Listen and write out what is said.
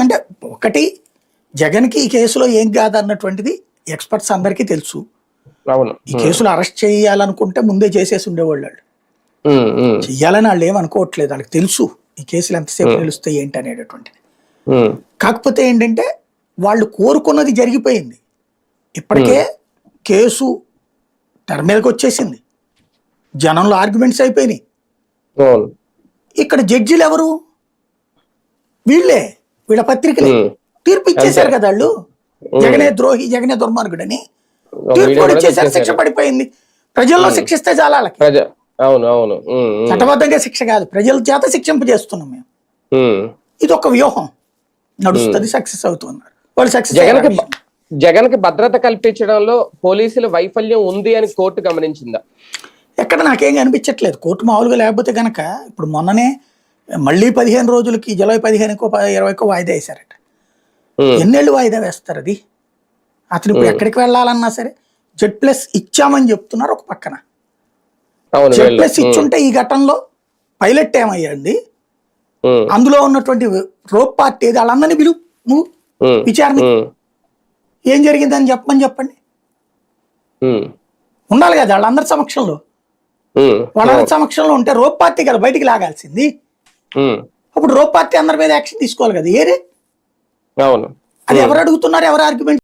అంటే ఒకటి జగన్కి ఈ కేసులో ఏం కాదన్నటువంటిది ఎక్స్పర్ట్స్ అందరికీ తెలుసు. ఈ కేసులు అరెస్ట్ చేయాలనుకుంటే ముందే చేసేసి ఉండేవాళ్ళు. చెయ్యాలని వాళ్ళు ఏమనుకోవట్లేదు, వాళ్ళకి తెలుసు ఈ కేసులు ఎంతసేపు తెలుస్తాయి ఏంటి అనేటటువంటిది. కాకపోతే ఏంటంటే వాళ్ళు కోరుకున్నది జరిగిపోయింది. ఇప్పటికే కేసు తెర మీదకి వచ్చేసింది, జనంలో ఆర్గ్యుమెంట్స్ అయిపోయినాయి. ఇక్కడ జడ్జిలు ఎవరు? వీళ్ళే, వీళ్ళ పత్రికలే తీర్పు ఇచ్చేశారు కదా వాళ్ళు. జగనే ద్రోహి, జగనే దుర్మార్గుడని తీర్పు కూడా ఇచ్చేశారు. శిక్ష పడిపోయింది. ప్రజల్లో శిక్షిస్తే చాలా వాళ్ళకి చట్టబద్ధంగా శిక్ష కాదు, ప్రజల చేత శిక్షింప చేస్తున్నాం మేము. ఇది ఒక వ్యూహం నడుస్తుంది, సక్సెస్ అవుతున్నారు వాళ్ళు. సక్సెస్ జగన్ కి భద్రత కల్పించడంలో పోలీసుల వైఫల్యం ఉంది అని కోర్టు గమనించిందా? ఎక్కడ నాకేం కనిపించట్లేదు. కోర్టు మామూలుగా లేకపోతే కనుక ఇప్పుడు మొన్ననే మళ్ళీ 15 రోజులకి జూలై 15కో 20కో వాయిదా వేశారట. ఎన్నేళ్ళు వాయిదా వేస్తారు అది? అతను ఇప్పుడు ఎక్కడికి వెళ్ళాలన్నా సరే Z+ ఇచ్చామని చెప్తున్నారు ఒక పక్కన. Z+ ఇచ్చుంటే ఈ ఘటనలో పైలట్ ఏమయ్యండి, అందులో ఉన్నటువంటి రోప్ పార్టీ ఏది, వాళ్ళందరినీ పిలువు నువ్వు విచారణ, ఏం జరిగిందని చెప్పండి. ఉండాలి కదా వాళ్ళందరి సమక్షంలో. వాళ్ళందరి సమక్షంలో ఉంటే రోప్ పార్టీ కదా బయటికి లాగాల్సింది. అప్పుడు రోప్ పార్టీ అందరి మీద యాక్షన్ తీసుకోవాలి కదా. ఏరే అది ఎవరు అడుగుతున్నారు, ఎవరు ఆర్గ్యుమెంట్